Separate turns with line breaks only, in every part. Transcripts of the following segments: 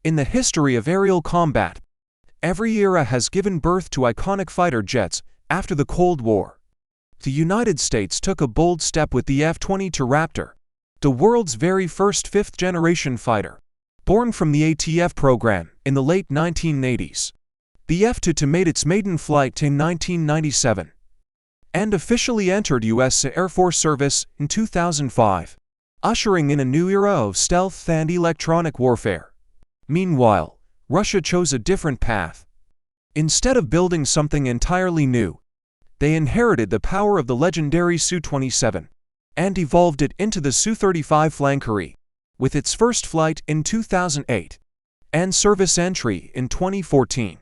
In the history of aerial combat, every era has given birth to iconic fighter jets. After the Cold War, the United States took a bold step with the F-22 Raptor, the world's very first fifth-generation fighter. Born from the ATF program in the late 1980s, the F-22 made its maiden flight in 1997 and officially entered U.S. Air Force service in 2005, ushering in a new era of stealth and electronic warfare. Meanwhile, Russia chose a different path. Instead of building something entirely new, they inherited the power of the legendary Su-27 and evolved it into the Su-35 Flankery, with its first flight in 2008 and service entry in 2014.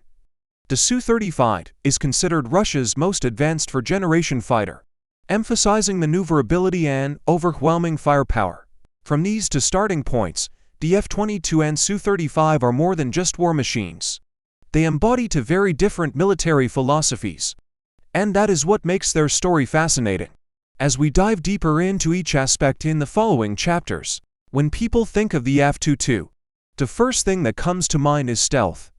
The Su-35 is considered Russia's most advanced fourth-generation fighter, emphasizing maneuverability and overwhelming firepower. From these two starting points, the F-22 and Su-35 are more than just war machines. They embody two very different military philosophies, and that is what makes their story fascinating. As we dive deeper into each aspect in the following chapters, when people think of the F-22, the first thing that comes to mind is stealth.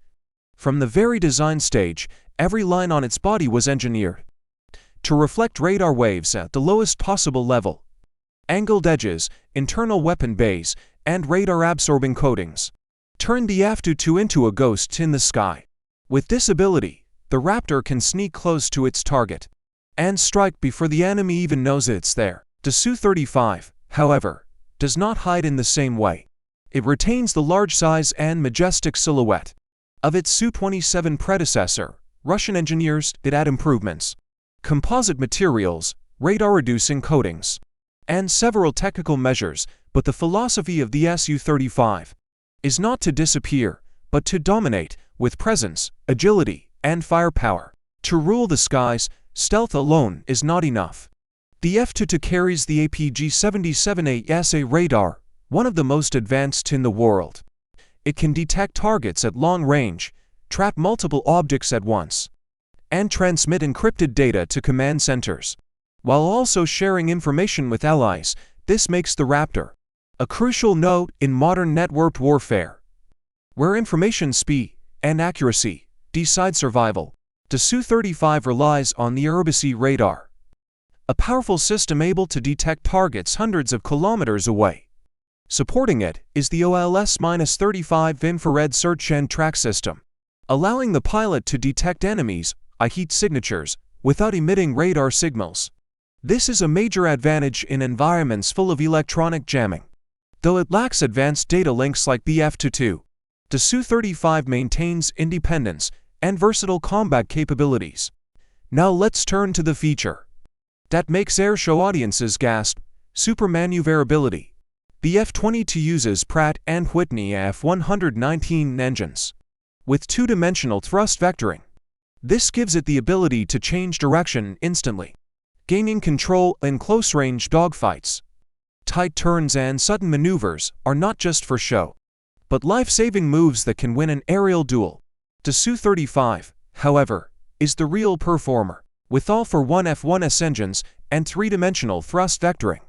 From the very design stage, every line on its body was engineered to reflect radar waves at the lowest possible level. Angled edges, internal weapon bays, and radar-absorbing coatings turned the F-22 into a ghost in the sky. With this ability, the Raptor can sneak close to its target and strike before the enemy even knows it's there. The Su-35, however, does not hide in the same way. It retains the large size and majestic silhouette of its Su-27 predecessor. Russian engineers did add improvements: composite materials, radar-reducing coatings, and several technical measures, but the philosophy of the Su-35 is not to disappear, but to dominate, with presence, agility, and firepower. To rule the skies, stealth alone is not enough. The F-22 carries the APG-77 radar, one of the most advanced in the world. It can detect targets at long range, trap multiple objects at once, and transmit encrypted data to command centers, while also sharing information with allies. This makes the Raptor a crucial node in modern networked warfare, where information speed and accuracy decide survival. The Su-35 relies on the Superiority radar, a powerful system able to detect targets hundreds of kilometers away. Supporting it is the OLS-35 infrared search and track system, allowing the pilot to detect enemies' heat signatures without emitting radar signals. This is a major advantage in environments full of electronic jamming. Though it lacks advanced data links like the F-22, the Su-35 maintains independence and versatile combat capabilities. Now let's turn to the feature that makes airshow audiences gasp: super maneuverability. The F-22 uses Pratt & Whitney F-119 engines with two-dimensional thrust vectoring. This gives it the ability to change direction instantly, gaining control in close-range dogfights. Tight turns and sudden maneuvers are not just for show, but life-saving moves that can win an aerial duel. The Su-35, however, is the real performer. With all-for-one F-1S engines and three-dimensional thrust vectoring,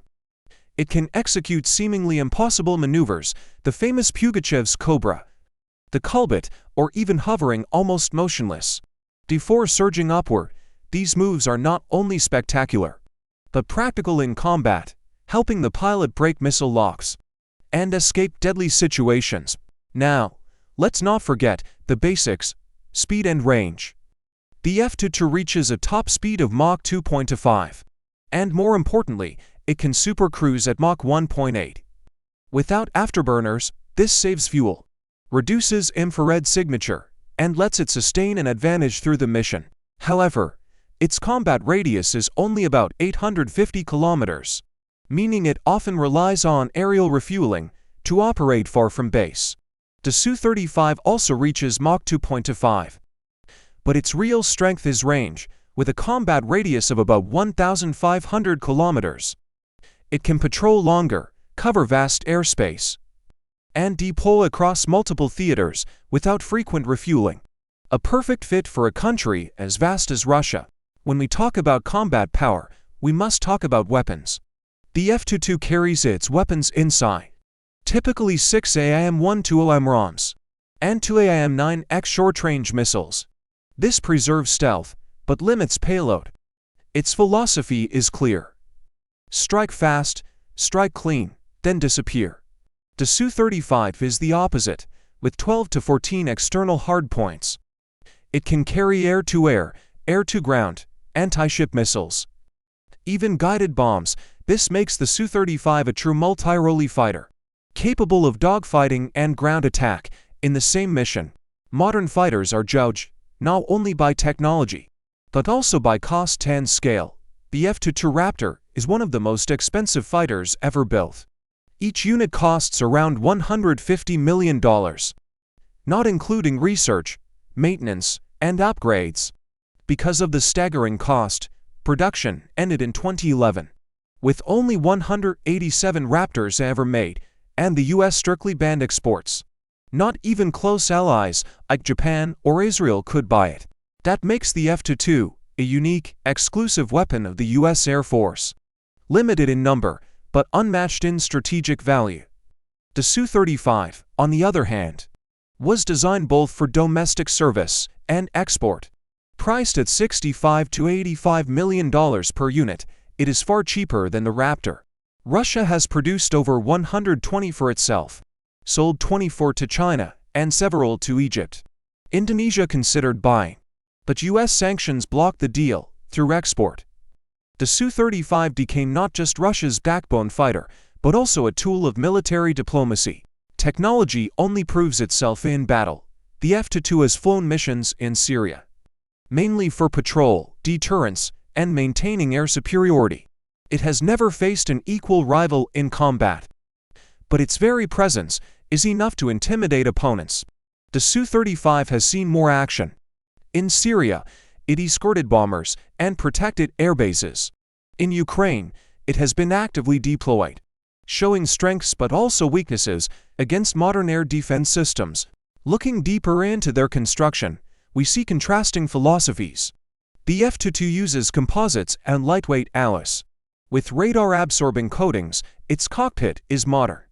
it can execute seemingly impossible maneuvers, the famous Pugachev's Cobra, the culbut, or even hovering almost motionless before surging upward. These moves are not only spectacular, but practical in combat, helping the pilot break missile locks and escape deadly situations. Now, let's not forget the basics: speed and range. The F-22 reaches a top speed of Mach 2.25, and more importantly, it can supercruise at Mach 1.8. Without afterburners, this saves fuel, reduces infrared signature, and lets it sustain an advantage through the mission. However, its combat radius is only about 850 kilometers, meaning it often relies on aerial refueling to operate far from base. The Su-35 also reaches Mach 2.25, but its real strength is range, with a combat radius of about 1,500 kilometers. It can patrol longer, cover vast airspace, and deploy across multiple theaters without frequent refueling. A perfect fit for a country as vast as Russia. When we talk about combat power, we must talk about weapons. The F-22 carries its weapons inside, typically 6 AIM-120 ROMs. and 2 AIM-9X short-range missiles. This preserves stealth, but limits payload. Its philosophy is clear. Strike fast, strike clean, then disappear. The Su-35 is the opposite, with 12 to 14 external hardpoints. It can carry air-to-air, air-to-ground, anti-ship missiles, even guided bombs. This makes the Su-35 a true multi-role fighter, capable of dogfighting and ground attack in the same mission. Modern fighters are judged not only by technology, but also by cost and scale. The F-22 Raptor is one of the most expensive fighters ever built. Each unit costs around $150 million, not including research, maintenance, and upgrades. Because of the staggering cost, production ended in 2011, with only 187 Raptors ever made, and the US strictly banned exports. Not even close allies like Japan or Israel could buy it. That makes the F-22 a unique, exclusive weapon of the US Air Force. Limited in number, but unmatched in strategic value. The Su-35, on the other hand, was designed both for domestic service and export. Priced at $65 to $85 million per unit, it is far cheaper than the Raptor. Russia has produced over 120 for itself, sold 24 to China, and several to Egypt. Indonesia considered buying, but US sanctions blocked the deal through export. The Su-35 became not just Russia's backbone fighter, but also a tool of military diplomacy. Technology only proves itself in battle. The F-22 has flown missions in Syria, mainly for patrol, deterrence, and maintaining air superiority. It has never faced an equal rival in combat, but its very presence is enough to intimidate opponents. The Su-35 has seen more action. In Syria, it escorted bombers and protected airbases. In Ukraine, it has been actively deployed, showing strengths but also weaknesses against modern air defense systems. Looking deeper into their construction, we see contrasting philosophies. The F-22 uses composites and lightweight alloys. With radar-absorbing coatings, its cockpit is modern,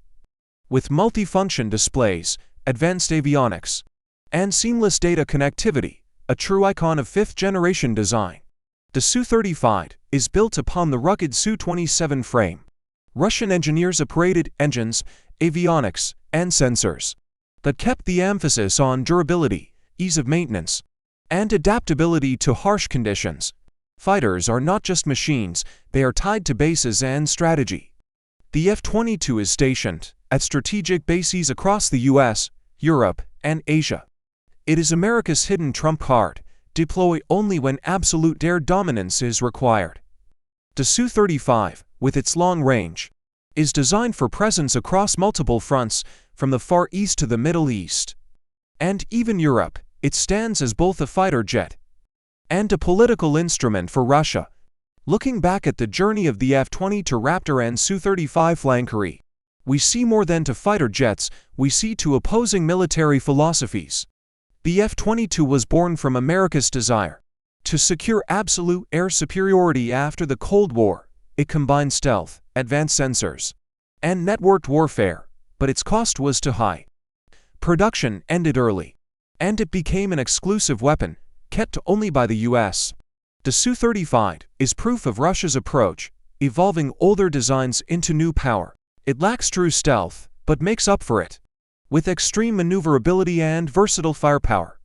with multifunction displays, advanced avionics, and seamless data connectivity, a true icon of fifth-generation design. The Su-35 is built upon the rugged Su-27 frame. Russian engineers operated engines, avionics, and sensors that kept the emphasis on durability, ease of maintenance, and adaptability to harsh conditions. Fighters are not just machines, they are tied to bases and strategy. The F-22 is stationed at strategic bases across the US, Europe, and Asia. It is America's hidden trump card, deploy only when absolute air dominance is required. The Su-35, with its long range, is designed for presence across multiple fronts, from the Far East to the Middle East, and even Europe. It stands as both a fighter jet and a political instrument for Russia. Looking back at the journey of the F-22 Raptor and Su-35 flankery, we see more than two fighter jets, we see two opposing military philosophies. The F-22 was born from America's desire to secure absolute air superiority after the Cold War. It combined stealth, advanced sensors, and networked warfare, but its cost was too high. Production ended early, and it became an exclusive weapon, kept only by the US. The Su-35 is proof of Russia's approach, evolving older designs into new power. It lacks true stealth, but makes up for it with extreme maneuverability and versatile firepower.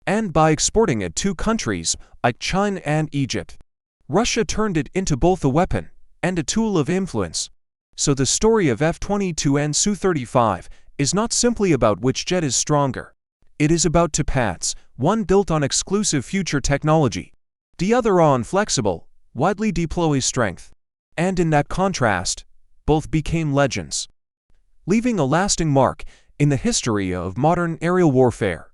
And by exporting it to countries like China and Egypt, Russia turned it into both a weapon and a tool of influence. So the story of F-22 and Su-35 is not simply about which jet is stronger. It is about two paths, one built on exclusive future technology, the other on flexible, widely deployed strength. And in that contrast, both became legends, leaving a lasting mark in the history of modern aerial warfare.